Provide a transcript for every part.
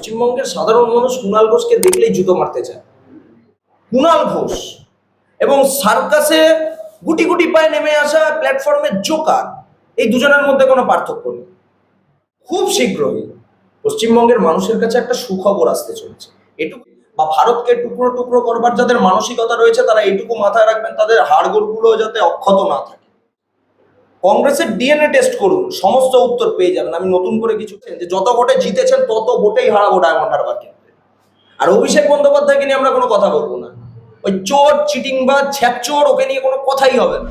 পশ্চিমবঙ্গের সাধারণ মানুষ কুণাল ঘোষকে দেখলেই জুতো মারতে চায়। কুণাল ঘোষ এবং সার্কাসে গুটি গুটি পায়ে নেমে আসা প্ল্যাটফর্মের জোকার, এই দুজনের মধ্যে কোনো পার্থক্য নেই। খুব শীঘ্রই পশ্চিমবঙ্গের মানুষের কাছে একটা সুখবর আসতে চলেছে। এটুকু বা ভারতকে টুকরো টুকরো করবার যাদের মানসিকতা রয়েছে তারা এইটুকু মাথায় রাখবেন, তাদের হাড়গোড়গুলো যাতে অক্ষত না থাকে। কংগ্রেসের ডিএনএ টেস্ট করুন, সমস্ত উত্তর পেয়ে যাবেন। আমি নতুন করে কিছু যে যত ভোটে জিতেছেন তত ভোটেই হারাবো ডায়মন্ড হারবার ক্ষেত্রে। আর অভিষেক বন্দ্যোপাধ্যায়কে নিয়ে আমরা কোনো কথা বলবো না। ওই চোর, চিটিং বা ছ্যাপচোর, ওকে নিয়ে কোনো কথাই হবে না।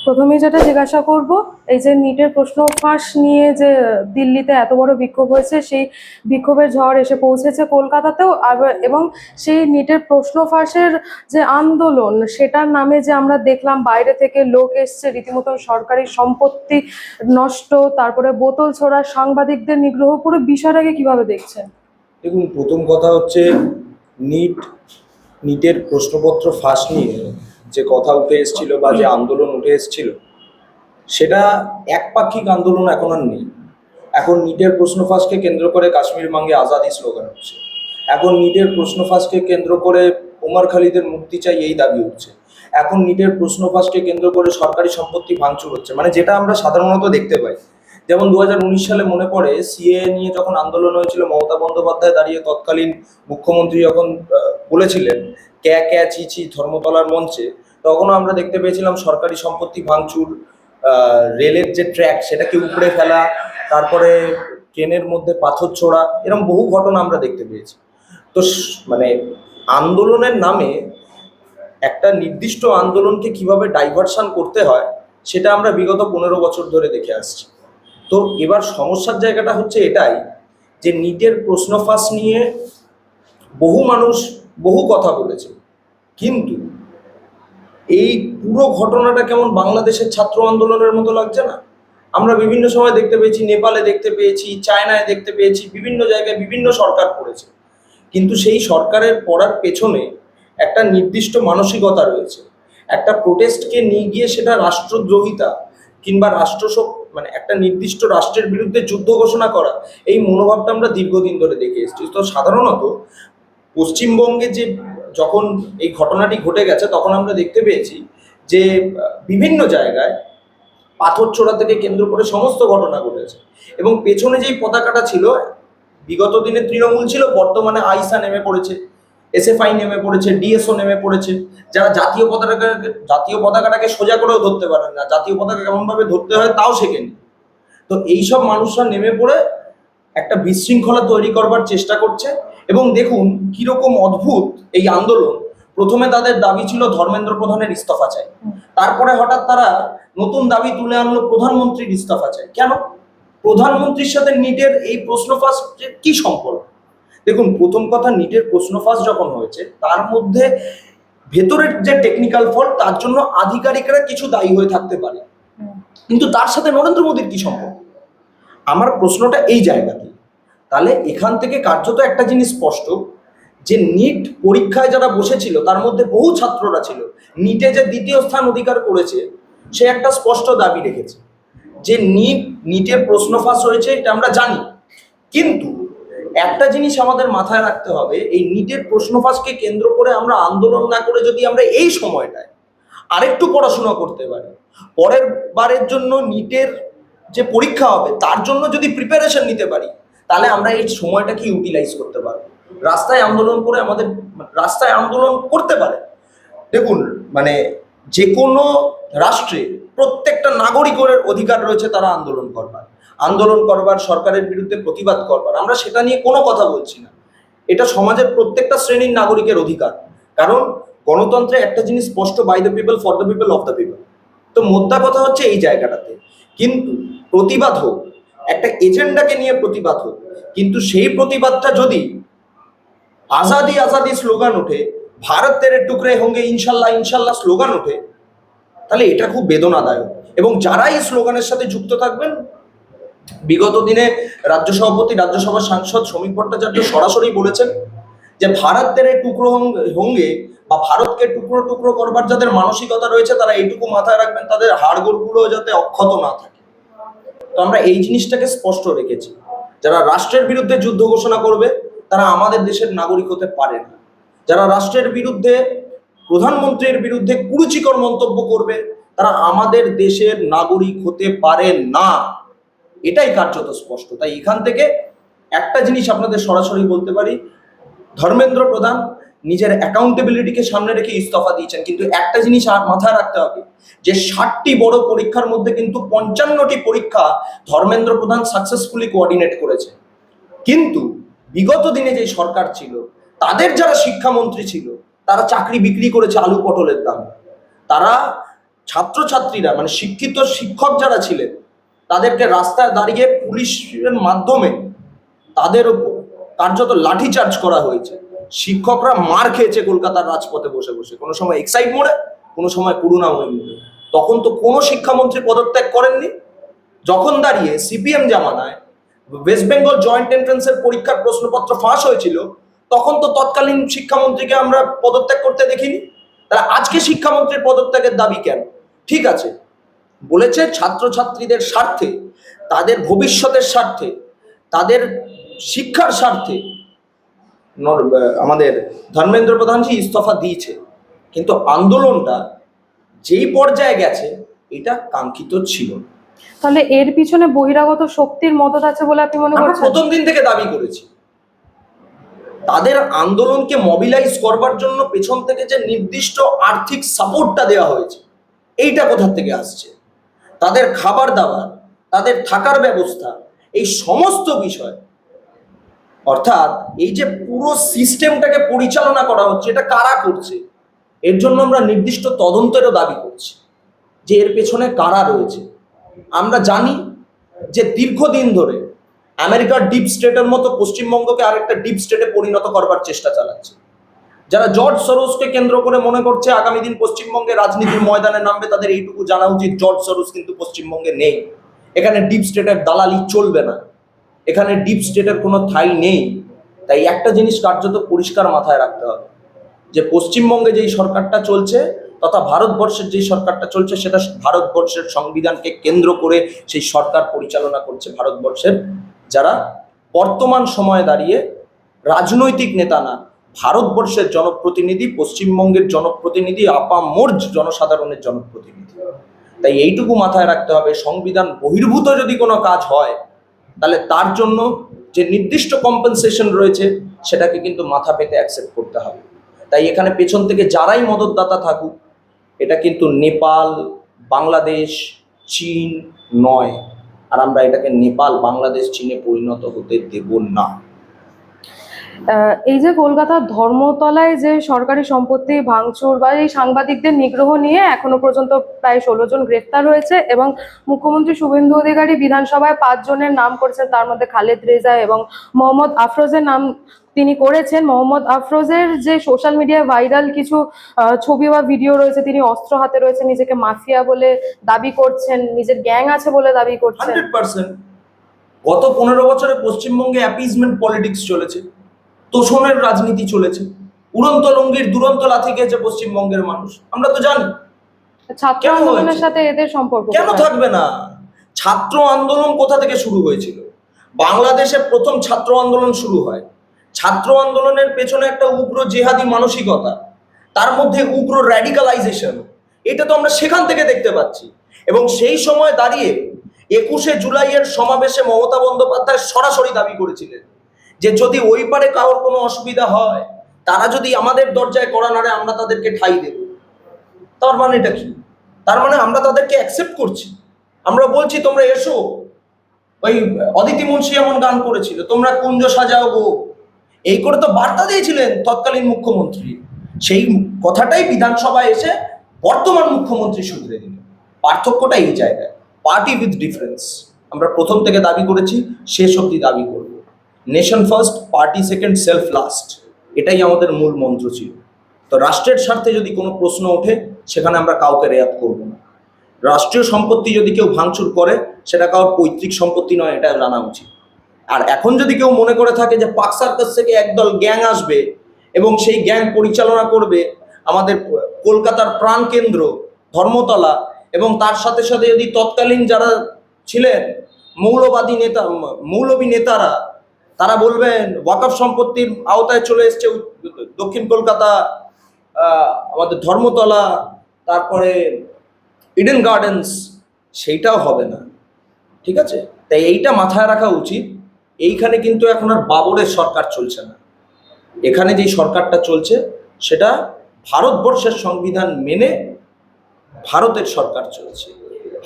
প্রথমে যেটা জিজ্ঞাসা করব, এই যে নিটের প্রশ্ন ফাঁস নিয়ে যে দিল্লিতে এত বড় বিক্ষোভ হয়েছে, সেই বিক্ষোভের ঝড় এসে পৌঁছেছে কলকাতাতেও, এবং সেই নিটের প্রশ্ন ফাঁসের যে আন্দোলন, সেটার নামে যে আমরা দেখলাম বাইরে থেকে লোক এসছে, রীতিমতন সরকারি সম্পত্তি নষ্ট, তারপরে বোতল ছোড়া, সাংবাদিকদের নিগ্রহ, পুরো বিষয়টাকে কিভাবে দেখছেন? দেখুন, প্রথম কথা হচ্ছে নিটের প্রশ্নপত্র ফাঁস নিয়ে যে কথা উঠে এসেছিল বা যে আন্দোলন উঠে এসেছিল, সেটা একপাক্ষিক আন্দোলন এখন আর নেই। এখন নিটের প্রশ্ন ফাঁসকে কেন্দ্র করে কাশ্মীর মাঙ্গে আজাদি স্লোগান হচ্ছে। এখন নিটের প্রশ্ন ফাঁসকে কেন্দ্র করে ওমর খালিদের মুক্তি চাই এই দাবি উঠছে। এখন নিটের প্রশ্ন ফাঁসকে কেন্দ্র করে সরকারি সম্পত্তি ভাঙচুর হচ্ছে, মানে যেটা আমরা সাধারণত দেখতে পাই। যেমন 2019 সালে মনে পড়ে সিএ নিয়ে যখন আন্দোলন হয়েছিল, মমতা বন্দ্যোপাধ্যায় দাঁড়িয়ে তৎকালীন মুখ্যমন্ত্রী যখন বলেছিলেন ক্যা ক্যা চি চি ধর্মতলার মঞ্চে, তখনও আমরা দেখতে পেয়েছিলাম সরকারি সম্পত্তি ভাঙচুর, রেলের যে ট্র্যাক সেটাকে উপড়ে ফেলা, তারপরে ট্রেনের মধ্যে পাথর ছোড়া, এরকম বহু ঘটনা আমরা দেখতে পেয়েছি। তো মানে আন্দোলনের নামে একটা নির্দিষ্ট আন্দোলনকে কিভাবে ডাইভারশন করতে হয় সেটা আমরা বিগত 15 বছর ধরে দেখে আসছি। তো এবার সমস্যার জায়গাটা হচ্ছে এটাই যে নিটের প্রশ্ন ফাঁস নিয়ে বহু মানুষ বহু কথা বলেছে, কিন্তু এই পুরো ঘটনাটা কেমন বাংলাদেশের ছাত্র আন্দোলনের মতো লাগছে না? আমরা বিভিন্ন সময় দেখতে পেয়েছি, নেপালে দেখতে পেয়েছি, চায়নায় দেখতে পেয়েছি, বিভিন্ন জায়গায় বিভিন্ন সরকার পড়েছে, কিন্তু সেই সরকারের পড়ার পেছনে একটা নির্দিষ্ট মানসিকতা রয়েছে। একটা প্রোটেস্টকে নিয়ে গিয়ে সেটা রাষ্ট্রদ্রোহিতা কিংবা মানে একটা নির্দিষ্ট রাষ্ট্রের বিরুদ্ধে যুদ্ধ ঘোষণা করা, এই মনোভাবটা আমরা দীর্ঘদিন ধরে দেখে এসেছি। তো সাধারণত পশ্চিমবঙ্গে যে যখন এই ঘটনাটি ঘটে গেছে তখন আমরা দেখতে পেয়েছি যে বিভিন্ন জায়গায় পাথর ছোড়া থেকে কেন্দ্র করে সমস্ত ঘটনা ঘটেছে, এবং পেছনে যেই পতাকাটা ছিল, বিগত দিনে তৃণমূল ছিল, বর্তমানে আইসা নেমে পড়েছে, এসএফআই নেমে পড়েছে, ডিএসও নেমে পড়েছে, যারা জাতীয় পতাকাটাকে সোজা করেও ধরতে পারেন না, জাতীয় পতাকা কেমন ভাবে ধরতে হয় তাও শেখেনি। তো এইসব মানুষরা নেমে পড়ে একটা বিশৃঙ্খলা তৈরি করবার চেষ্টা করছে। এবং দেখুন কিরকম অদ্ভুত এই আন্দোলন। প্রথমে তাদের দাবি ছিল ধর্মেন্দ্র প্রধানের ইস্তফা চাই, তারপরে হঠাৎ তারা নতুন দাবি তুলে আনলো প্রধানমন্ত্রীর ইস্তফা চাই। কেন? প্রধানমন্ত্রীর সাথে নিটের এই প্রশ্ন ফাঁস কি সম্পর্ক? দেখুন, প্রথম কথা, নিটের প্রশ্ন ফাঁস যখন হয়েছে তার মধ্যে ভেতরের যে টেকনিক্যাল ফল্ট, তার জন্য আধিকারিকরা কিছু দায়ী হয়ে থাকতে পারে, কিন্তু তার সাথে নরেন্দ্র মোদীর কি সম্পর্ক? আমার প্রশ্নটা এই জায়গাতে। তাহলে এখান থেকে কার্যত একটা জিনিস স্পষ্ট যে নিট পরীক্ষায় যারা বসেছিল তার মধ্যে বহু ছাত্ররা ছিল, নিটে যে দ্বিতীয় স্থান অধিকার করেছে সে একটা স্পষ্ট দাবি রেখেছে যে নিটের প্রশ্ন ফাঁস হয়েছে, এটা আমরা জানি। কিন্তু একটা জিনিস আমাদের মাথায় রাখতে হবে, এই নিটের প্রশ্ন ফাঁসকে কেন্দ্র করে আমরা আন্দোলন না করে যদি আমরা এই সময়টায় আরেকটু পড়াশোনা করতে পারি, পরের বারের জন্য নিটের যে পরীক্ষা হবে তার জন্য যদি প্রিপারেশন নিতে পারি, তাহলে আমরা এই সময়টাকে ইউটিলাইজ করতে পারবো। রাস্তায় আন্দোলন করতে পারে। দেখুন, মানে যে কোনো রাষ্ট্রে প্রত্যেকটা নাগরিকের অধিকার রয়েছে তারা আন্দোলন করবার, সরকারের বিরুদ্ধে প্রতিবাদ করবার। আমরা সেটা নিয়ে কোনো কথা বলছি না, এটা সমাজের প্রত্যেকটা শ্রেণীর নাগরিকের অধিকার। কারণ গণতন্ত্রে একটা জিনিস স্পষ্ট, by the people, for the people, of the people. তো মোদ্দা কথা হচ্ছে এই জায়গাটাতে। কিন্তু প্রতিবাদ হোক, একটা এজেন্ডাকে নিয়ে প্রতিবাদ হোক, কিন্তু সেই প্রতিবাদটা যদি আজাদি আজাদি স্লোগান ওঠে, ভারত তেরে টুকরে হোঙ্গে ইনশাল্লাহ ইনশাল্লাহ স্লোগান ওঠে, তাহলে এটা খুব বেদনাদায়ক। এবং যারা এই স্লোগানের সাথে যুক্ত থাকবেন, বিগত দিনে রাজ্য সভাপতি, রাজ্যসভার সাংসদ শ্রমিক ভট্টাচার্য সরাসরি বলেছেন যে ভারত তেরে টুকরো হোঙ্গে বা ভারতকে টুকরো টুকরো করবার যাদের মানসিকতা রয়েছে তারা এইটুকু মাথায় রাখবেন, তাদের হাড়গোড়গুলো যাতে অক্ষত না থাকে। তো আমরা এই জিনিসটাকে স্পষ্ট রেখেছি, যারা রাষ্ট্রের বিরুদ্ধে যুদ্ধ ঘোষণা করবে তারা আমাদের দেশের নাগরিক হতে পারে না। যারা রাষ্ট্রের বিরুদ্ধে, প্রধানমন্ত্রীর বিরুদ্ধে কুরুচিকর মন্তব্য করবে তারা আমাদের দেশের নাগরিক হতে পারে না, এটাই কার্যত স্পষ্ট। তাই এখান থেকে একটা জিনিস আপনাদের সরাসরি বলতে পারি, ধর্মেন্দ্র প্রধান নিজের অ্যাকাউন্টেবিলিটিকে সামনে রেখে ইস্তফা দিয়েছেন, কিন্তু একটা জিনিস আর মাথায় রাখতে হবে যে 60টি বড় পরীক্ষার মধ্যে কিন্তু 55টি পরীক্ষা ধর্মেন্দ্র প্রধান সাকসেসফুলি কোঅর্ডিনেট করেছে। কিন্তু বিগত দিনে যে সরকার ছিল, তাদের যারা শিক্ষামন্ত্রী ছিল তারা চাকরি বিক্রি করেছে আলু পটলের দাম। তারা ছাত্রছাত্রীরা, মানে শিক্ষিত শিক্ষক যারা ছিলেন তাদেরকে রাস্তায় দাঁড়িয়ে পুলিশের মাধ্যমে তাদের উপর কার্যত লাঠিচার্জ করা হয়েছে। শিক্ষকরা মার খেয়েছে কলকাতার রাজপথে বসে বসে, কোনো সময় এক্সাইড মোড়ে, কোনো সময় করুণাময়ী মোড়ে। তখন তো কোনো শিক্ষামন্ত্রী পদত্যাগ করেননি। যখন দাঁড়িয়ে সিপিএম জামানায় ওয়েস্ট বেঙ্গল জয়েন্ট এন্ট্রান্সের পরীক্ষার প্রশ্নপত্র ফাঁস হয়েছিল, তখন তো তৎকালীন শিক্ষামন্ত্রীকে আমরা পদত্যাগ করতে দেখিনি। তারা আজকে শিক্ষামন্ত্রীর পদত্যাগের দাবি কেন? ঠিক আছে, বলেছে ছাত্রছাত্রীদের স্বার্থে, তাদের ভবিষ্যতের স্বার্থে, তাদের শিক্ষার স্বার্থে আমাদের ধর্মেন্দ্র প্রধানজি ইস্তফা দিয়েছে, কিন্তু আন্দোলনটা যেই পর্যায়ে গেছে এটা কাঙ্ক্ষিত ছিল। তাহলে এর পিছনে বহিরাগত শক্তির মদত আছে বলে আপনি মনে আমরা করছেন? প্রথম দিন থেকে দাবি করেছি, তাদের আন্দোলনকে মোবিলাইজ করবার জন্য পেছন থেকে যে নির্দিষ্ট আর্থিক সাপোর্টটা দেওয়া হয়েছে, এইটা কোথা থেকে আসছে, তাদের খাবার দাবার, তাদের থাকার ব্যবস্থা, এই সমস্ত বিষয়, অর্থাৎ এই যে পুরো সিস্টেমটাকে পরিচালনা করা হচ্ছে এটা কারা করছে, এর জন্য আমরা নির্দিষ্ট তদন্তেরও দাবি করছি যে এর পেছনে কারা রয়েছে। আমরা জানি যে দীর্ঘদিন ধরে আমেরিকার ডিপ স্টেটের মতো পশ্চিমবঙ্গকে আরেকটা ডিপ স্টেটে পরিণত করবার চেষ্টা চালাচ্ছে। যারা জর্জ সরোসকে কেন্দ্র করে মনে করছে আগামী দিন পশ্চিমবঙ্গে রাজনীতির ময়দানে নামবে, তাদের এইটুকু জানা উচিত জর্জ সরোস কিন্তু পশ্চিমবঙ্গে নেই। এখানে ডিপ স্টেটের দালালি চলবে না, এখানে ডিপ স্টেটের কোনো ঠাঁই নেই। তাই একটা জিনিস কার্যত পরিষ্কার মাথায় রাখতে হবে যে পশ্চিমবঙ্গে যেই সরকারটা চলছে তথা ভারতবর্ষের যেই সরকারটা চলছে সেটা ভারতবর্ষের সংবিধানকে কেন্দ্র করে সেই সরকার পরিচালনা করছে ভারতবর্ষের যারা বর্তমান সময়ে দাঁড়িয়ে রাজনৈতিক নেতা না, ভারতবর্ষের জনপ্রতিনিধি, পশ্চিমবঙ্গের জনপ্রতিনিধি, আপামোর জনসাধারণের জনপ্রতিনিধি। তাই এইটুকু মাথায় রাখতে হবে, সংবিধান বহির্ভূত যদি কোনো কাজ হয় তাহলে তার জন্য যে নির্দিষ্ট কম্পেনসেশন রয়েছে সেটাকে কিন্তু মাথা পেতে অ্যাকসেপ্ট করতে হবে। তাই এখানে পেছন থেকে যারাই মদতদাতা থাকুক, এটা কিন্তু নেপাল, বাংলাদেশ, চীন নয়, আর আমরা এটাকে নেপাল, বাংলাদেশ, চীনে পরিণত হতে দেব না। এই যে কলকাতার ধর্মতলায় যে সরকারি সম্পত্তি ভাঙচুর বা এই সাংবাদিকদের নিগ্রহ নিয়ে এখনো পর্যন্ত প্রায় 16 জন গ্রেফতার হয়েছে এবং মুখ্যমন্ত্রী শুভেন্দু অধিকারী বিধানসভায় 5 জনের নাম করেছেন, তার মধ্যে খালেদ রেজা এবং মোহাম্মদ আফরোজের নাম তিনি করেছেন। মোহাম্মদ আফরোজের যে সোশ্যাল মিডিয়ায় ভাইরাল কিছু ছবি বা ভিডিও রয়েছে, তিনি অস্ত্র হাতে রয়েছে, নিজেকে মাফিয়া বলে দাবি করছেন, নিজের গ্যাং আছে বলে দাবি করছেন। 100% গত 15 বছরে পশ্চিমবঙ্গে অ্যাপিজমেন্ট পলিটিক্স চলেছে, তোষণের রাজনীতি চলেছে, উড়ন্ত লঙ্গির দুরন্ত লাথি খেয়েছে পশ্চিমবঙ্গের মানুষ, আমরা তো জানি। ছাত্র কেন আন্দোলনের হয়েছে? সাথে এদের সম্পর্ক কেন কোথায়? থাকবে না? ছাত্র আন্দোলন কোথা থেকে শুরু হয়েছিল? বাংলাদেশে প্রথম ছাত্র আন্দোলন শুরু হয়। ছাত্র আন্দোলনের পেছনে একটা উগ্র জেহাদি মানসিকতা, তার মধ্যে উগ্র র্যাডিকালাইজেশন, এটা তো আমরা সেখান থেকে দেখতে পাচ্ছি। এবং সেই সময় দাঁড়িয়ে 21শে জুলাইয়ের সমাবেশে মমতা বন্দ্যোপাধ্যায় সরাসরি দাবি করেছিলেন যে যদি ওই পারে কারোর কোনো অসুবিধা হয়, তারা যদি আমাদের দরজায় কড়া নাড়ে, আমরা তাদেরকে ঠাঁই দেব। তার মানে এটা কি? তার মানে আমরা তাদেরকে অ্যাকসেপ্ট করছি, আমরা বলছি তোমরা এসো। ওই অদিতি মুন্সি এমন গান করেছিল, তোমরা কুঞ্জ সাজাও গো, এই করে তো বার্তা দিয়েছিলেন তৎকালীন মুখ্যমন্ত্রী। সেই কথাটাই বিধানসভায় এসে বর্তমান মুখ্যমন্ত্রী শুধরে দিলেন। পার্থক্যটা এই জায়গায়, পার্টি উইথ ডিফারেন্স। আমরা প্রথম থেকে দাবি করেছি, শেষ অবধি দাবি করব, nation first, party second, self last. এটাই আমাদের মূল মন্ত্র ছিল। তো রাষ্ট্রের স্বার্থে যদি কোনো প্রশ্ন ওঠে সেখানে আমরা কাউকে রেয়াত করব না। রাষ্ট্রীয় সম্পত্তি যদি কেউ ভাঙচুর করে সেটা কারোর পৈতৃক সম্পত্তি নয়, এটা জানা উচিত। আর এখন যদি কেউ মনে করে থাকে যে পার্ক সার্কাস থেকে একদল গ্যাং আসবে এবং সেই গ্যাং পরিচালনা করবে আমাদের কলকাতার প্রাণকেন্দ্র ধর্মতলা, এবং তার সাথে সাথে যদি তৎকালীন যারা ছিলেন মৌলবী নেতারা, তারা বলবেন ওয়াকফ সম্পত্তির আওতায় চলে এসছে দক্ষিণ কলকাতা, আমাদের ধর্মতলা, তারপরে ইডেন গার্ডেন্স, সেইটাও হবে না। ঠিক আছে, তাই এইটা মাথায় রাখা উচিত। এইখানে কিন্তু এখন আর বাবরের সরকার চলছে না, এখানে যেই সরকারটা চলছে সেটা ভারতবর্ষের সংবিধান মেনে ভারতের সরকার চলছে,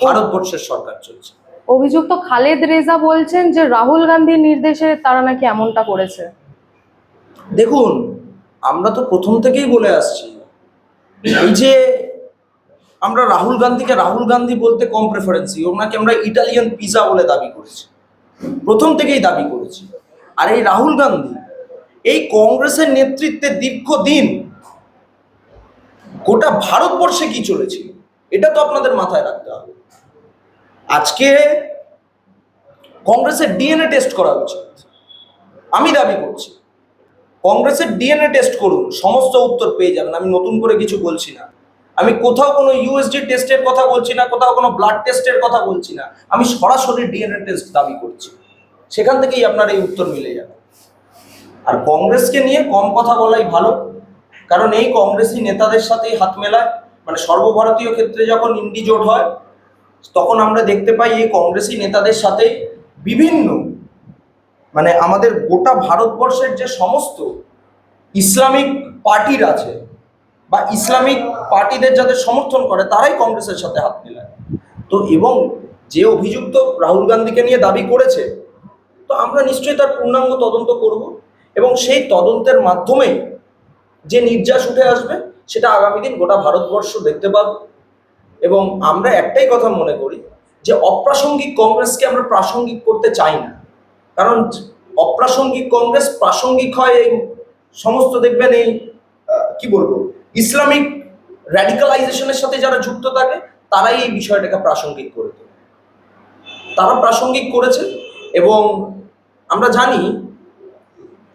ভারতবর্ষের সরকার চলছে। অভিযুক্ত খালেদ রেজা বলছেন যে রাহুল গান্ধীর নির্দেশে তারা নাকি এমনটা করেছে। দেখুন, আমরা তো প্রথম থেকেই বলে আসছি, এই যে আমরা রাহুল গান্ধী বলতে কম প্রেফারেন্সি, ওনাকে আমরা ইটালিয়ান পিজা বলে দাবি করেছি, প্রথম থেকেই দাবি করেছি। আর এই রাহুল গান্ধী এই কংগ্রেসের নেতৃত্বে দীর্ঘদিন গোটা ভারতবর্ষে কি চলেছিল এটা তো আপনাদের মাথায় রাখতে হবে। আজকে কংগ্রেসের ডিএনএ টেস্ট করা উচিত, আমি দাবি করছি। কংগ্রেসের ডিএনএ টেস্ট করুন, সমস্ত উত্তর পেয়ে যাবেন। আমি নতুন করে কিছু বলছি না, আমি কোথাও কোনো ইউএসজি টেস্টের কথা বলছি না, কোথাও কোনো ব্লাড টেস্টের কথা বলছি না, আমি সরাসরি ডিএনএ টেস্ট দাবি করছি। সেখান থেকেই আপনার এই উত্তর মিলে যাবে। আর কংগ্রেসকে নিয়ে কম কথা বলাই ভালো, কারণ এই কংগ্রেসি নেতাদের সাথেই হাত মেলায়। মানে সর্বভারতীয় ক্ষেত্রে যখন ইন্ডি জোট হয় তখন আমরা দেখতে পাই এই কংগ্রেসি নেতাদের সাথেই বিভিন্ন, মানে আমাদের গোটা ভারতবর্ষের যে সমস্ত ইসলামিক পার্টির আছে বা ইসলামিক পার্টিদের যাদের সমর্থন করে তারাই কংগ্রেসের সাথে হাত মেলায়। তো এবং যে অভিযুক্ত রাহুল গান্ধীকে নিয়ে দাবি করেছে, তো আমরা নিশ্চয়ই তার পূর্ণাঙ্গ তদন্ত করব এবং সেই তদন্তের মাধ্যমেই যে নির্যাস উঠে আসবে সেটা আগামী দিন গোটা ভারতবর্ষ দেখতে পাবে। এবং আমরা একটাই কথা মনে করি যে অপ্রাসঙ্গিক কংগ্রেসকে আমরা প্রাসঙ্গিক করতে চাই না, কারণ অপ্রাসঙ্গিক কংগ্রেস প্রাসঙ্গিক হয় এই সমস্ত, দেখবেন এই কি বলবো, ইসলামিক র্যাডিকালাইজেশনের সাথে যারা যুক্ত থাকে তারাই এই বিষয়টাকে প্রাসঙ্গিক করে তোলে। তারা প্রাসঙ্গিক করেছে এবং আমরা জানি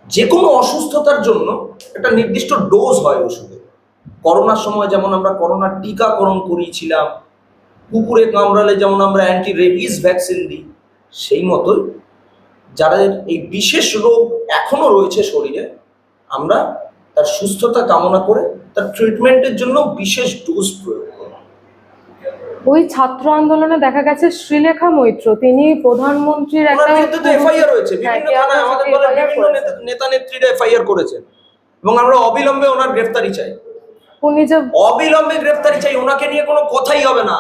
যে কোনো অসুস্থতার জন্য একটা নির্দিষ্ট ডোজ হয় ওষুধে। করোনার সময় যেমন আমরা করোনার টিকাকরণ করিয়েছিলাম, কুকুরে কামড়ালে যেমন আমরা অ্যান্টি রেবিস ভ্যাকসিন দিই, সেই মতোই যাদের এই বিশেষ রোগ এখনো রয়েছে শরীরে, আমরা তার সুস্থতা কামনা করে তার ট্রিটমেন্টের জন্য বিশেষ ডোজ প্রয়োগ করি। ওই ছাত্র আন্দোলনে দেখা গেছে শ্রীলেখা মৈত্র, তিনি প্রধানমন্ত্রীর ওনার একটা বিরুদ্ধে তো এফআইআর হয়েছে, বিভিন্ন থানায় আমাদের দলের বিভিন্ন নেতা নেত্রীরা এফআইআর করেছেন এবং আমরা অবিলম্বে ওনার গ্রেফতারি চাই। উনি যে অবিলম্বে গ্রেফতারি চাই, ওনাকে নিয়ে কোনো কথাই হবে না।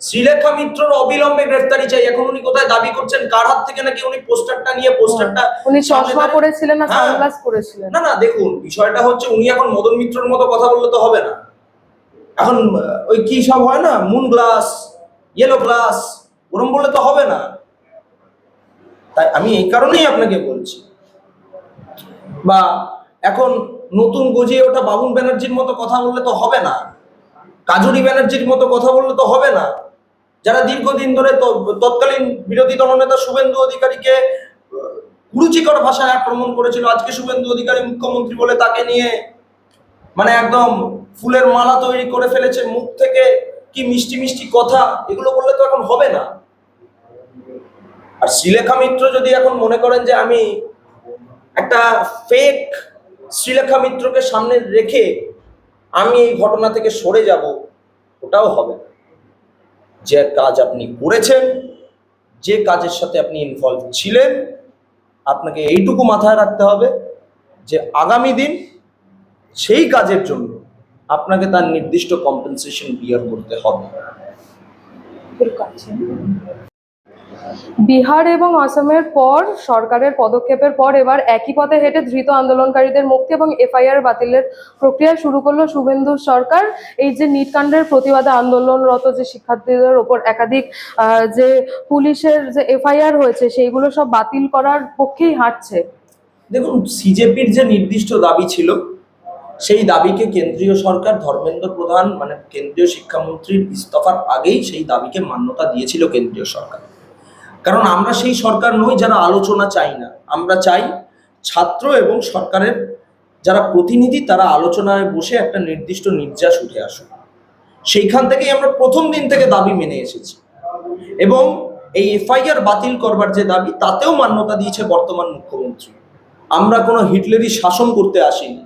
শ্রীলেখা মিত্রর অবিলম্বে গ্রেফতারি চাই। এখন উনি কোথায় দাবি করছেন কার হাত থেকে নাকি উনি পোস্টারটা নিয়ে পোস্টারটা উনি চশমা পরেছিলেন না সানগ্লাস পরেছিলেন? না না, দেখুন বিষয়টা হচ্ছে উনি এখন মদন মিত্রর মতো কথা বললে তো হবে না। এখন ওই কি সব হয় না, মুন গ্লাস, ইয়েলো গ্লাস, ওরম বললে তো হবে না। তাই আমি এই কারণেই আপনাকে বলছি। বা এখন নতুন গজিয়ে ওঠা বাবুন ব্যানার্জির মতো কথা বললে তো হবে না, কাজুরি ব্যানার্জির মতো কথা বললে তো হবে না, যারা দীর্ঘদিন ধরে তৎকালীন বিরোধী দলনেতা শুভেন্দু অধিকারীকে কুরুচিকর ভাষায় আক্রমণ করেছিল, আজকে শুভেন্দু অধিকারী মুখ্যমন্ত্রী বলে তাকে নিয়ে মানে একদম ফুলের মালা তৈরি করে ফেলেছে, মুখ থেকে কি মিষ্টি মিষ্টি কথা, এগুলো বললে তো এখন হবে না। আর শ্রীলেখা মিত্র যদি এখন মনে করেন যে আমি একটা ফেক শ্রীলেখা মিত্রকে সামনে রেখে আমি এই ঘটনা থেকে সরে যাব, ওটাও হবে না। যে কাজ আপনি করেছেন, যে কাজের সাথে আপনি ইনভলভ ছিলেন, আপনাকে এইটুকু মাথায় রাখতে হবে যে আগামী দিন সেই কাজের জন্য আপনাকে তার নির্দিষ্ট কম্পেনসেশন বিয়ার করতে হবে। বিহার এবং আসামের পর সরকারের পদক্ষেপের পর এবার একই পথে হেঁটে ধৃত আন্দোলনকারীদের মুক্তি এবং এফআইআর বাতিলের প্রক্রিয়া শুরু করলো শুভেন্দু সরকার। এই যে নিট কাণ্ডের প্রতিবাদে আন্দোলনরত যে শিক্ষার্থীদের ওপর একাধিক যে পুলিশের যে এফআইআর হয়েছে সেইগুলো সব বাতিল করার পক্ষেই হাঁটছে। দেখুন, সিজেপির যে নির্দিষ্ট দাবি ছিল সেই দাবিকে কেন্দ্রীয় সরকার, ধর্মেন্দ্র প্রধান মানে কেন্দ্রীয় শিক্ষামন্ত্রীর ইস্তফার আগেই সেই দাবিকে মান্যতা দিয়েছিল কেন্দ্রীয় সরকার। কারণ আমরা সেই সরকার নই যারা আলোচনা চাই না, আমরা চাই ছাত্র এবং সরকারের যারা প্রতিনিধি তারা আলোচনায় বসে একটা নির্দিষ্ট নির্যাস উঠে আসুক। সেইখান থেকেই আমরা প্রথম দিন থেকে দাবি মেনে এসেছি এবং এই এফআইআর বাতিল করবার যে দাবি তাতেও মান্যতা দিয়েছে বর্তমান মুখ্যমন্ত্রী। আমরা কোনো হিটলারি শাসন করতে আসিনি,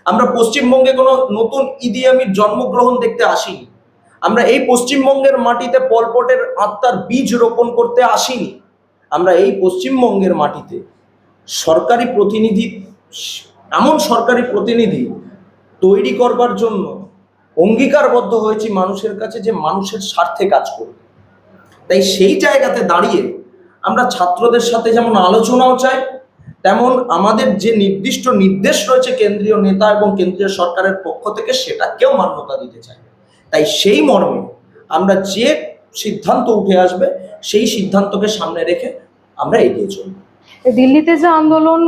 আমরা পশ্চিমবঙ্গে কোনো নতুন ইদি আমির জন্মগ্রহণ দেখতে আসিনি, আমরা এই পশ্চিমবঙ্গের মাটিতে পলপটের আত্মার বীজ রোপণ করতে আসিনি। আমরা এই পশ্চিমবঙ্গের মাটিতে সরকারি প্রতিনিধি, এমন সরকারি প্রতিনিধি তৈরি করবার জন্য অঙ্গীকারবদ্ধ হয়েছি মানুষের কাছে যে মানুষের স্বার্থে কাজ করবে। তাই সেই জায়গাতে দাঁড়িয়ে আমরা ছাত্রদের সাথে যেমন আলোচনাও চাই, তেমন আমাদের যে নির্দিষ্ট নির্দেশ রয়েছে কেন্দ্রীয় নেতা এবং কেন্দ্রীয় সরকারের পক্ষ থেকে সেটাকেও মান্যতা দিতে চাই। তাই সেই মর্মে আমরা যে সিদ্ধান্ত উঠে আসবে সেই সিদ্ধান্তকে সামনে রেখে আমরা এগিয়ে চলব। দিল্লিতে যে আন্দোলন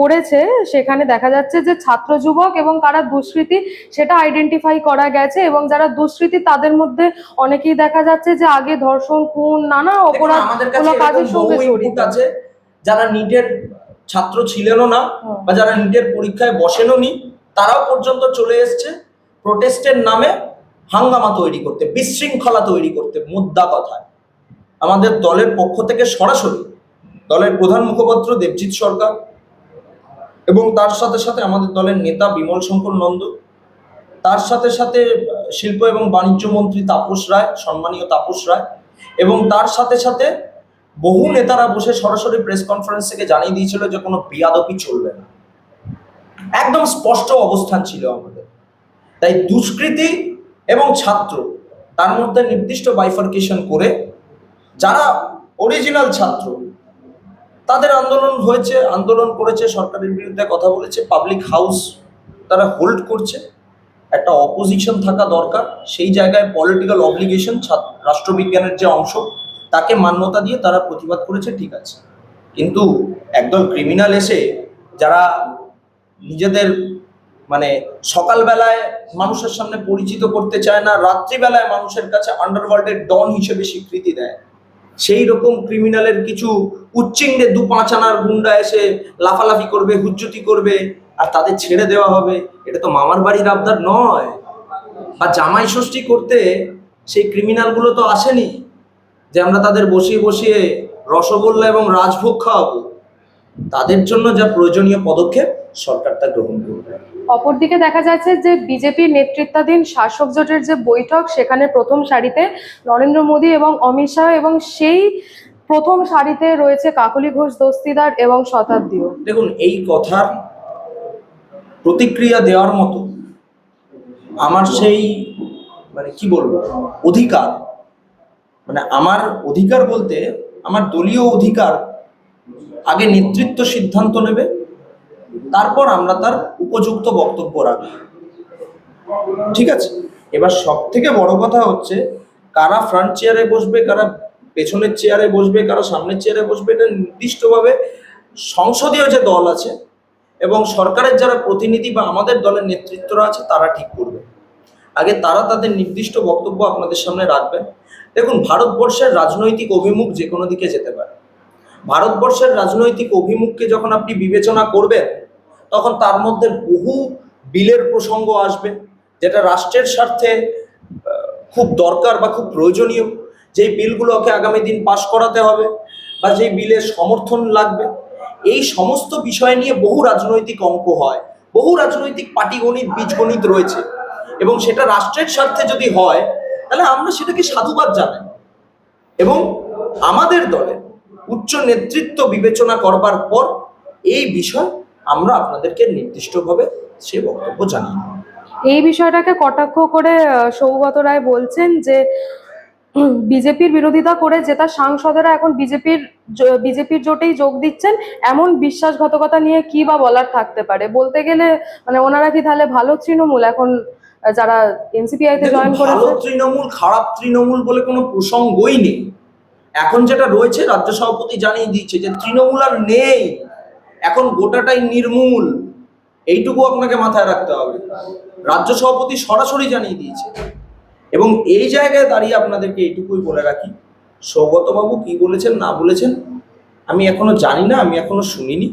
করেছে সেখানে দেখা যাচ্ছে যে ছাত্র যুবক এবং কারা দুষ্কৃতী সেটা আইডেন্টিফাই করা গেছে, এবং যারা দুষ্কৃতী তাদের মধ্যে অনেকেই দেখা যাচ্ছে যে আগে ধর্ষণ, খুন, নানা অপরাধ আমাদের কাছে কাজের সঙ্গে জড়িত আছে। যারা নিটের ছাত্র ছিলেনও না বা যারা নিটের পরীক্ষায় বসেনও নি, তারাও পর্যন্ত চলে এসছে প্রোটেস্টের নামে হাঙ্গামা তৈরি করতে, বিশৃঙ্খলা তৈরি করতে। মুদ্রা কথায় আমাদের দলের পক্ষ থেকে সরাসরি দলের প্রধান মুখপাত্র দেবজিৎ সরকার এবং তার সাথে সাথে আমাদের দলের নেতা বিমল শঙ্কর নন্দ, তার সাথে সাথে শিল্প এবং বাণিজ্য মন্ত্রী তাপস রায়, সম্মানীয় তাপস রায়, এবং তার সাথে সাথে বহু নেতারা বসে সরাসরি প্রেস কনফারেন্স থেকে জানিয়ে দিয়েছিল যে কোনো বেয়াদবি চলবে না। একদম স্পষ্ট অবস্থান ছিল আমাদের। তাই দুষ্কৃতী এবং ছাত্র তার মধ্যে নির্দিষ্ট বাইফার্কেশন করে যারা অরিজিনাল ছাত্র তাদের আন্দোলন হয়েছে, আন্দোলন করেছে, সরকারের বিরুদ্ধে কথা বলেছে, পাবলিক হাউস তারা হোল্ড করছে। একটা অপোজিশন থাকা দরকার, সেই জায়গায় পলিটিক্যাল অব্লিগেশন, রাষ্ট্রবিজ্ঞানের যে অংশ তাকে মান্যতা দিয়ে তারা প্রতিবাদ করেছে, ঠিক আছে। কিন্তু একদল ক্রিমিনাল এসে যারা নিজেদের মানে সকালবেলায় মানুষের সামনে পরিচিত করতে চায় না, রাত্রিবেলায় মানুষের কাছে আন্ডারওয়ার্ল্ডের ডন হিসেবে স্বীকৃতি দেয়, সেই রকম ক্রিমিনালের কিছু উচ্চিংড়ে 2-5 আনার গুন্ডা এসে লাফালাফি করবে, হুজ্জুতি করবে আর তাদের ছেড়ে দেওয়া হবে, এটা তো মামার বাড়ির আবদার নয়। বা জামাই ষষ্ঠী করতে সেই ক্রিমিনালগুলো তো আসেনি যে আমরা তাদের বসিয়ে বসিয়ে রসগোল্লা এবং রাজভোগ খাওয়াবো। তাদের জন্য যা প্রয়োজনীয় পদক্ষেপ সরকার তা গ্রহণ করবে। অপরদিকে দেখা যাচ্ছে যে বিজেপির নেতৃত্বাধীন শাসক জোটের যে বৈঠক সেখানে প্রথম সারিতে নরেন্দ্র মোদী এবং অমিত শাহ, এবং সেই প্রথম সারিতে রয়েছে কাকলি ঘোষ দস্তিদার এবং শতাব্দীও। দেখুন, এই কথার প্রতিক্রিয়া দেওয়ার মতো আমার সেই মানে কি বলবো অধিকার, মানে আমার অধিকার বলতে আমার দলীয় অধিকার, আগে নেতৃত্ব সিদ্ধান্ত নেবে, তারপর আমরা তার উপযুক্ত বক্তব্য রাখবো, ঠিক আছে। এবার সব থেকে বড় কথা হচ্ছে কারা ফ্রন্ট চেয়ারে বসবে, কারা পেছনের চেয়ারে বসবে, কারা সামনের চেয়ারে বসবে, এটা নির্দিষ্টভাবে সংসদীয় যে দল আছে এবং সরকারের যারা প্রতিনিধি বা আমাদের দলের নেতৃত্বরা আছে তারা ঠিক করবে। আগে তারা তাদের নির্দিষ্ট বক্তব্য আপনাদের সামনে রাখবেন। দেখুন, ভারতবর্ষের রাজনৈতিক অভিমুখ যে কোনো দিকে যেতে পারে। ভারতবর্ষের রাজনৈতিক অভিমুখকে যখন আপনি বিবেচনা করবেন তখন তার মধ্যে বহু বিলের প্রসঙ্গ আসবে যেটা রাষ্ট্রের স্বার্থে খুব দরকার বা খুব প্রয়োজনীয়, যেই বিলগুলোকে আগামী দিন পাশ করাতে হবে বা যেই বিলের সমর্থন লাগবে। এই সমস্ত বিষয় নিয়ে বহু রাজনৈতিক অঙ্ক হয়, বহু রাজনৈতিক পাটিগণিত, বীজগণিত রয়েছে, এবং সেটা রাষ্ট্রের স্বার্থে যদি হয় তাহলে আমরা সেটাকে সাধুবাদ জানাই। এবং আমাদের দলের উচ্চ নেতৃত্ব বিবেচনা করবার পর এই বিষয় আমরা আপনাদেরকে নির্দিষ্টভাবে সে বক্তব্য জানাই। এই বিষয়টাকে কটাক্ষ করে সৌগত রায় বলছেন যে বিজেপির বিরোধিতা করে জেতা সাংসদেরা এখন বিজেপির জোটেই যোগ দিচ্ছেন, এমন বিশ্বাসঘাতকতা নিয়ে কি বা বলার থাকতে পারে? বলতে গেলে মানে ওনারা কি তাহলে ভালো তৃণমূল এখন যারা এনসিপিআই তে জয়েন করেছে? ভালো তৃণমূল খারাপ তৃণমূল বলে কোনো প্রসঙ্গই নেই। এখন যেটা রয়েছে রাজ্য সভাপতি জানিয়ে দিচ্ছে যে তৃণমূল আর নেই, এখন গোটাটাই নির্মূল, এইটুকু আপনাকে মাথায় রাখতে হবে। রাজ্য সভাপতি সরাসরি জানিয়ে দিয়েছে। এবং এই জায়গায় দাঁড়িয়ে আপনাদেরকে এইটুকুই বলে রাখি, সৌগতবাবু কি বলেছেন না বলেছেন আমি এখনো জানি না, আমি এখনো শুনিনি।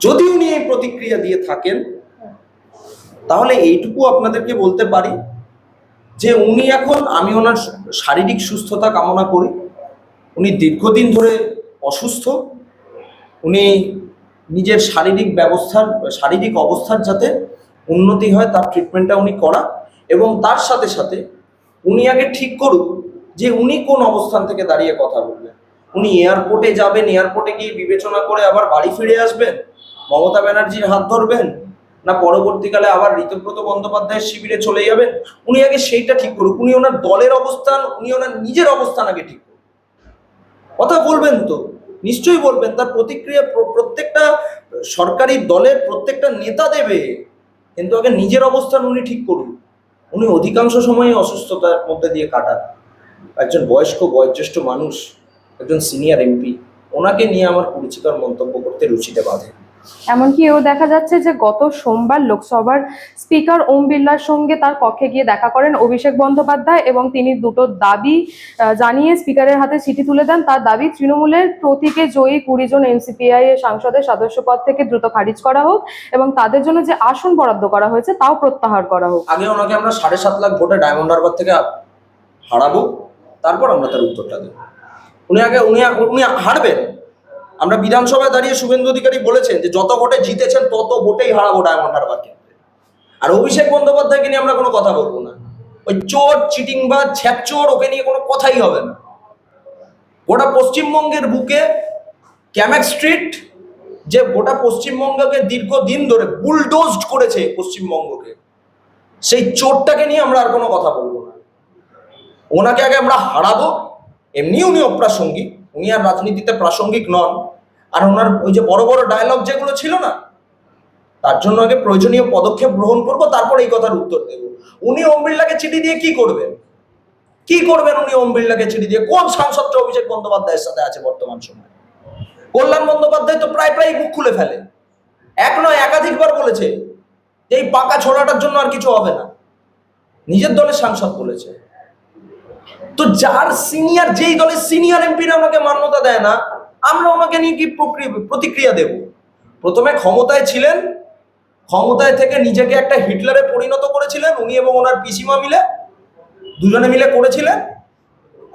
যদি উনি এই প্রতিক্রিয়া দিয়ে থাকেন তাহলে এইটুকু আপনাদেরকে বলতে পারি যে উনি এখন, আমি ওনার শারীরিক সুস্থতা কামনা করি। উনি দীর্ঘদিন ধরে অসুস্থ, উনি নিজের শারীরিক অবস্থার যাতে উন্নতি হয় তার ট্রিটমেন্টটা উনি করা, এবং তার সাথে সাথে উনি আগে ঠিক করুক যে উনি কোন অবস্থান থেকে দাঁড়িয়ে কথা বলবেন। উনি এয়ারপোর্টে যাবেন, এয়ারপোর্টে গিয়ে বিবেচনা করে আবার বাড়ি ফিরে আসবেন, মমতা ব্যানার্জির হাত ধরবেন, না পরবর্তীকালে আবার ঋতব্রত বন্দ্যোপাধ্যায়ের শিবিরে চলে যাবেন, উনি আগে সেইটা ঠিক করুক। উনি ওনার দলের অবস্থান, উনি ওনার নিজের অবস্থান আগে ঠিক করুন। কথা বলবেন তো নিশ্চয়ই বলবেন, তার প্রতিক্রিয়া প্রত্যেকটা সরকারি দলের প্রত্যেকটা নেতা দেবে, কিন্তু আগে নিজের অবস্থান উনি ঠিক করুন। উনি অধিকাংশ সময় অসুস্থতার মধ্যে দিয়ে কাটান, একজন বয়োজ্যেষ্ঠ মানুষ, একজন সিনিয়র এমপি, ওনাকে নিয়ে আমার কুরুচিকর মন্তব্য করতে রুচিতে বাধে। এমনকি এও দেখা যাচ্ছে যে গত সোমবার লোকসভার স্পিকার ওম বিড়লার সঙ্গে তার কক্ষে গিয়ে দেখা করেন অভিষেক বন্দ্যোপাধ্যায়, এবং তিনি দুটো দাবি জানিয়ে স্পিকারের হাতে চিঠি তুলে দেন। তার দাবি, তৃণমূলের প্রতীকে জয়ী 20 জন এনসিপিআই এর সাংসদের সদস্য পদ থেকে দ্রুত খারিজ করা হোক এবং তাদের জন্য যে আসন বরাদ্দ করা হয়েছে তাও প্রত্যাহার করা হোক। আগে ওনাকে আমরা 7.5 লাখ ভোটে ডায়মন্ড হারবার থেকে হারাবো, তারপর আমরা তার উত্তরটা দেবো। উনি হারবেন। আমরা বিধানসভায় দাঁড়িয়ে শুভেন্দু অধিকারী বলেছেন যে যত ভোটে জিতেছেন তত ভোটেই হারাবো ডায়মন্ড হারবার কেন্দ্রে। আর অভিষেক বন্দ্যোপাধ্যায়কে নিয়ে আমরা কোনো কথা বলবো না। ওই চোর, চিটিং বা ছ্যাপচোর, ওকে নিয়ে কোনো কথাই হবে না। গোটা পশ্চিমবঙ্গের বুকে ক্যামেক স্ট্রিট, যে গোটা পশ্চিমবঙ্গকে দীর্ঘদিন ধরে বুলডোজড করেছে পশ্চিমবঙ্গকে, সেই চোরটাকে নিয়ে আমরা আর কোনো কথা বলবো না। ওনাকে আগে আমরা হারাবো। এমনি উনি অপ্রাসঙ্গিক, উনি আর রাজনীতিতে প্রাসঙ্গিক নন। আর ওনার ওই যে বড় বড় ডায়লগ যেগুলো ছিল না, তার জন্য আগে প্রয়োজনীয় পদক্ষেপ গ্রহণ করব, তারপর এই কথার উত্তর দেব। উনি ওম বিড়লাকে চিঠি দিয়ে কি করবেন? উনি ওম বিড়লাকে চিঠি দিয়ে? কোন সাংসদটা অভিষেক বন্দ্যোপাধ্যায়ের সাথে আছে বর্তমান সময়ে? কল্যাণ বন্দ্যোপাধ্যায় তো প্রায় মুখ খুলে ফেলে, এক নয় একাধিকবার বলেছে যে এই পাকা ছোড়াটার জন্য আর কিছু হবে না। নিজের দলের সাংসদ বলেছে। তো যার সিনিয়র, যেই দলের সিনিয়র এমপিরা ওনাকে মান্যতা দেয় না, আমরা ওনাকে নিয়ে কি প্রতিক্রিয়া দেব? প্রথমে ক্ষমতায় ছিলেন, ক্ষমতায় থেকে নিজেকে একটা হিটলারে পরিণত করেছিলেন উনি এবং ওনার পিসিমা মিলে, দুজনে মিলে করেছিলেন।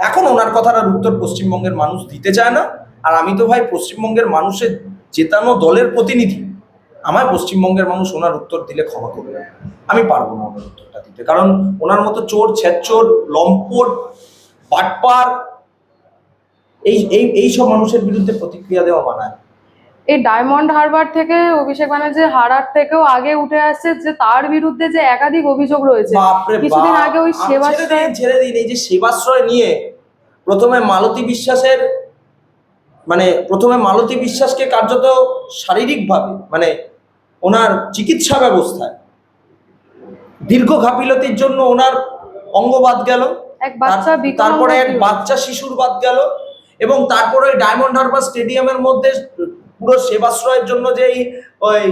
এখন ওনার কথার আর উত্তর পশ্চিমবঙ্গের মানুষ দিতে চায় না। আর আমি তো ভাই পশ্চিমবঙ্গের মানুষের জেতানো দলের প্রতিনিধি, আমায় পশ্চিমবঙ্গের মানুষ ওনার উত্তর দিলে ক্ষমা করবে, আমি পারবো না ওনার উত্তরটা দিতে। কারণ ওনার মতো চোর, ছ্যাচোর, লম্পট, বাটপার, এই সব মানুষের বিরুদ্ধে প্রতিক্রিয়া দেওয়া মানায়। এই ডায়মন্ড হারবার থেকে অভিষেক ব্যানার্জি হারার থেকেও আগে উঠে আসছে যে তার বিরুদ্ধে যে একাধিক অভিযোগ রয়েছে। বাপরে বাপ, কিছুদিন আগে ওই সেবাশ্রয়, ছেড়ে দিন এই যে সেবাশ্রয় নিয়ে প্রথমে মালতী বিশ্বাসকে কার্যত শারীরিকভাবে, মানে ওনার চিকিৎসা ব্যবস্থায় দীর্ঘ গাফিলতির জন্য ওনার অঙ্গ বাদ গেল, এক বাচ্চা তারপরে এক বাচ্চা শিশুর বাদ গেল, এবং তারপরে ডায়মন্ড হারবার স্টেডিয়ামের মধ্যে পুরো সেবাশ্রয়ের জন্য যে ওই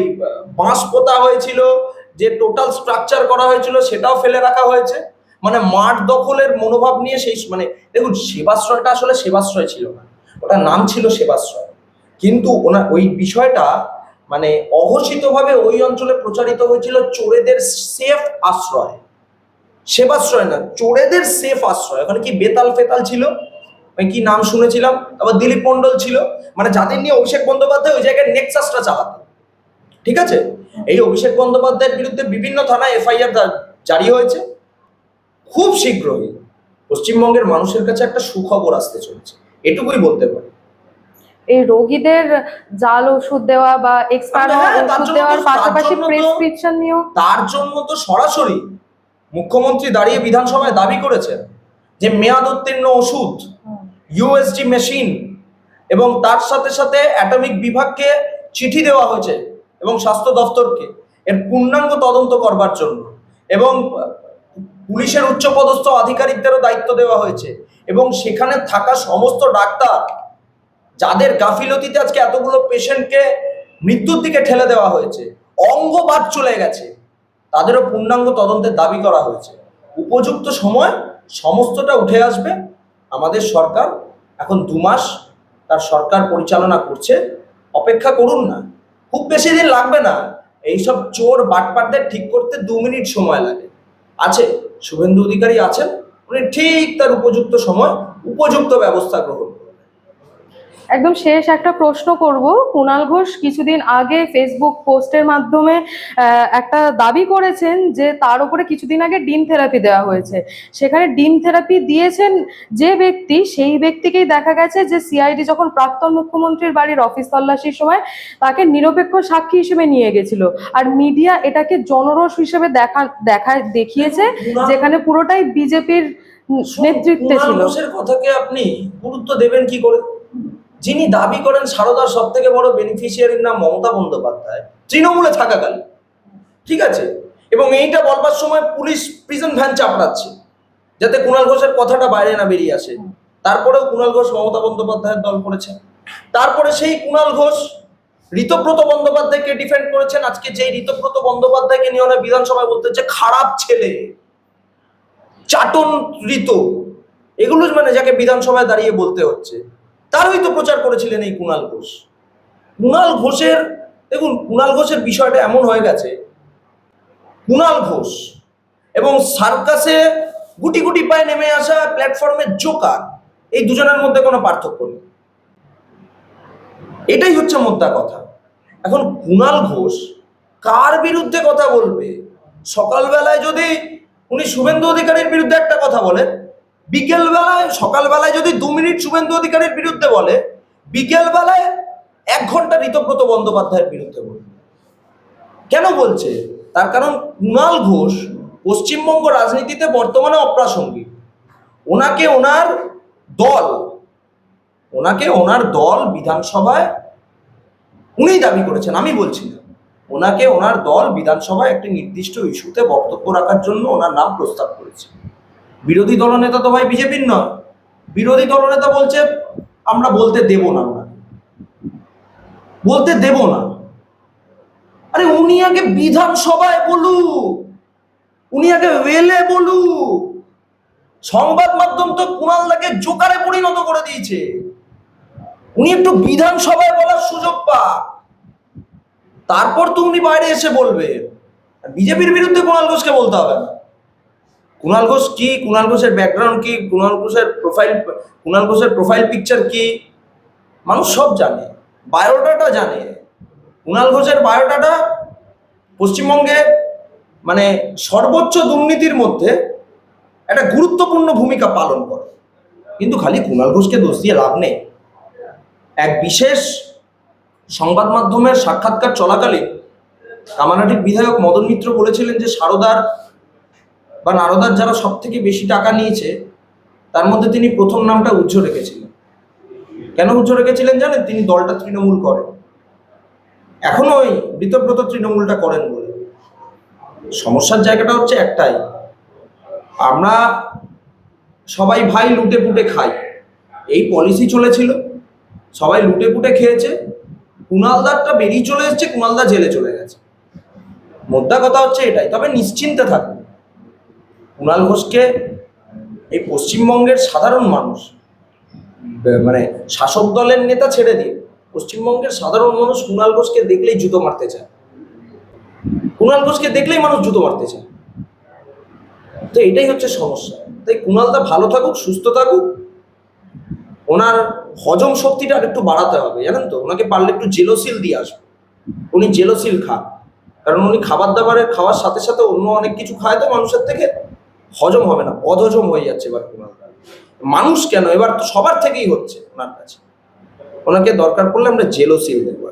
বাঁশ পোতা হয়েছিল, যে টোটাল স্ট্রাকচার করা হয়েছিল, সেটাও ফেলে রাখা হয়েছে। মানে মাঠ দখলের মনোভাব নিয়ে সেই, মানে দেখুন, সেবাশ্রয়টা আসলে সেবাশ্রয় ছিল না, ওটার নাম ছিল সেবাশ্রয়। কিন্তু ওই বিষয়টা মানে অঘোষিতভাবে ওই অঞ্চলে প্রচারিত হয়েছিল চোরেদের সেফ আশ্রয়। সেবাশ্রয় না, চোরেদের সেফ আশ্রয়। ওখানে কি বেতাল ফেতাল ছিল, কি নাম শুনেছিলাম, আবার দিলীপ মন্ডল ছিল, মানে যাদের নিয়ে অভিষেক বন্দ্যোপাধ্যায় ওই জায়গায় নেক্সাসটা চালাতো। ঠিক আছে, এই অভিষেক বন্দ্যোপাধ্যায়ের বিরুদ্ধে বিভিন্ন থানায় এফআইআর জারি হয়েছে। খুব শীঘ্রই পশ্চিমবঙ্গের মানুষের কাছে একটা সুখবর আসতে চলেছে, এটুকুই বলতে পারি। এই রোগীদের জাল ওষুধ দেওয়া বা এক্সপায়ার ওষুধ দেওয়ার পাশাপাশি প্রেসক্রিপশন নিয়েও, তার জন্য তো সরাসরি মুখ্যমন্ত্রী দাঁড়িয়ে বিধানসভায় দাবি করেছেন যে মেয়াদ উত্তীর্ণ ওষুধ, ইউএসজি মেশিন, এবং তার সাথে সাথে অ্যাটমিক বিভাগকে চিঠি দেওয়া হয়েছে এবং স্বাস্থ্য দপ্তরকে এর পূর্ণাঙ্গ তদন্ত করবার জন্য, এবং পুলিশের উচ্চপদস্থ আধিকারিকদেরও দায়িত্ব দেওয়া হয়েছে, এবং সেখানে থাকা সমস্ত ডাক্তার যাদের গাফিলতিতে আজকে এতগুলো পেশেন্টকে মৃত্যুর দিকে ঠেলে দেওয়া হয়েছে, অঙ্গ বাদ চলে গেছে, তাদেরও পূর্ণাঙ্গ তদন্তের দাবি করা হয়েছে। উপযুক্ত সময় সমস্তটা উঠে আসবে। আমাদের সরকার এখন 2 মাস তার সরকার পরিচালনা করছে, অপেক্ষা করুন না, খুব বেশি দিন লাগবে না। এইসব চোর বাটপাটদের ঠিক করতে 2 মিনিট সময় লাগে। আছে, শুভেন্দু অধিকারী আছেন, উনি ঠিক তার উপযুক্ত সময় উপযুক্ত ব্যবস্থা গ্রহণ করবেন। একদম শেষ একটা প্রশ্ন করব। কুণাল ঘোষ কিছুদিন আগে ফেসবুক পোস্টের মাধ্যমে একটা দাবি করেছেন যে তার উপরে কিছুদিন আগে ডিম থেরাপি দেওয়া হয়েছে। সেখানে ডিম থেরাপি দিয়েছেন যে ব্যক্তি, সেই ব্যক্তিকেই দেখা গেছে যে সিআইডি যখন প্রাক্তন মুখ্যমন্ত্রীর বাড়ির অফিস তল্লাশির সময় তাকে নিরপেক্ষ সাক্ষী হিসেবে নিয়ে গেছিল। আর মিডিয়া এটাকে জনরোষ হিসেবে দেখিয়েছে, যেখানে পুরোটাই বিজেপির নেতৃত্বে কুণাল ছিল। ঘোষের কথাকে আপনি গুরুত্ব দেবেন কি করে? যিনি দাবি করেন সারদার সব থেকে বড় বেনিফিশিয়ারির নাম মমতা বন্দ্যোপাধ্যায়, তৃণমূলে থাকাকালীন, ঠিক আছে, এবং এইটা বলবার সময় পুলিশ প্রিজন ভ্যান চাপড়াচ্ছে যাতে কুণাল ঘোষের কথাটা বাইরে না বেরিয়ে আসে। তারপরেও কুণাল ঘোষ মমতা বন্দ্যোপাধ্যায়ের দল করেছেন। তারপরে সেই কুণাল ঘোষ ঋতব্রত বন্দ্যোপাধ্যায়কে ডিফেন্ড করেছেন। আজকে যে ঋতব্রত বন্দ্যোপাধ্যায়কে নিয়ে ওরা বিধানসভায় বলতে হচ্ছে খারাপ ছেলে, চাটন ঋত, এগুলো মানে যাকে বিধানসভায় দাঁড়িয়ে বলতে হচ্ছে, তারই তো প্রচার করেছিলেন এই কুণাল ঘোষ। কুণাল ঘোষের, দেখুন কুণাল ঘোষের বিষয়টা এমন হয়ে গেছে, কুণাল ঘোষ এবং সার্কাসে গুটি গুটি পায়ে নেমে আসা প্ল্যাটফর্মের জোকার, এই দুজনের মধ্যে কোনো পার্থক্য নেই। এটাই হচ্ছে মোদ্দা কথা। এখন কুণাল ঘোষ কার বিরুদ্ধে কথা বলবে? সকালবেলায় যদি উনি শুভেন্দু অধিকারীর বিরুদ্ধে একটা কথা বলেন, বিকেলবেলায়, সকালবেলায় যদি 2 মিনিট শুভেন্দু অধিকারীর বিরুদ্ধে বলে, বিকেলবেলায় 1 ঘন্টা ঋতব্রত বন্দ্যোপাধ্যায়ের বিরুদ্ধে বলবে। কেন বলছে? তার কারণ কুণাল ঘোষ পশ্চিমবঙ্গ রাজনীতিতে বর্তমানে অপ্রাসঙ্গিক। ওনাকে ওনার দল বিধানসভায়, উনিই দাবি করেছেন, আমি বলছি না, ওনাকে ওনার দল বিধানসভায় একটি নির্দিষ্ট ইস্যুতে বক্তব্য রাখার জন্য ওনার নাম প্রস্তাব করেছে। বিরোধী দলনেতা তো ভাই বিজেপির নয়। বিরোধী দলনেতা বলছে আমরা বলতে দেব না, ওনাকে বলতে দেব না। আরে উনি আগে বিধানসভায় বলুক, উনি আগে ওয়েলে বলুক। সংবাদ মাধ্যম তো কুণালদাকে জোকারে পরিণত করে দিয়েছে। উনি একটু বিধানসভায় বলার সুযোগ পাক, তারপর তো উনি বাইরে এসে বলবে। বিজেপির বিরুদ্ধে কুণাল ঘোষকে বলতে হবে না। কুণাল ঘোষ কি, কুণাল ঘোষের ব্যাকগ্রাউন্ড কি, কুণাল ঘোষের প্রোফাইল পিকচার কি, মানুষ সব জানে, বায়োডাটা জানে। কুণাল ঘোষের বায়োডাটা পশ্চিমবঙ্গে মানে সর্বোচ্চ দুর্নীতির মধ্যে একটা গুরুত্বপূর্ণ ভূমিকা পালন করে। কিন্তু খালি কুণাল ঘোষকে দোষ দিয়ে লাভ নেই। এক বিশেষ সংবাদ মাধ্যমের সাক্ষাৎকার চলাকালীন কামারহাটির বিধায়ক মদন মিত্র বলেছিলেন যে নারদার যারা সব থেকে বেশি টাকা নিয়েছে তার মধ্যে তিনি প্রথম নামটা উজ্জ রেখেছিলেন। কেন উজ্জ রেখেছিলেন জানেন? তিনি দলটা তৃণমূল করেন, এখনো ওই ঋতব্রত তৃণমূলটা করেন বলে। সমস্যার জায়গাটা হচ্ছে একটাই, আমরা সবাই ভাই লুটে পুটে খাই, এই পলিসি চলেছিল, সবাই লুটে পুটে খেয়েছে। কুণালদারটা বেরিয়ে চলে এসছে, কুণালদা জেলে চলে গেছে। মোদ্দা কথা হচ্ছে এটাই। তবে নিশ্চিন্তে থাকুন, কুণাল ঘোষকে এই পশ্চিমবঙ্গের সাধারণ মানুষ, মানে শাসক দলের নেতা ছেড়ে দিয়ে পশ্চিমবঙ্গের সাধারণ মানুষ কুণাল ঘোষকে দেখলেই জুতো মারতে চায়। কুণাল ঘোষকে দেখলেই মানুষ জুতো মারতে চায়। তো এটাই হচ্ছে সমস্যা। তাই কুণালদা ভালো থাকুক, সুস্থ থাকুক, ওনার হজম শক্তিটা আর একটু বাড়াতে হবে, জানেন তো। ওনাকে পারলে একটু জেলোসিল দিয়ে আসবে, উনি জেলোসিল খান। কারণ উনি খাবার দাবারের খাওয়ার সাথে সাথে অন্য অনেক কিছু খায়, তো মানুষের থেকে হজম হবে না, অধজম হয়ে যাচ্ছে এবার কুণালদা। মানুষ কেন, এবার তো সবার থেকেই হচ্ছে ওনার কাছে। ওনাকে দরকার পড়লে আমরা জেলোসিল দেবো।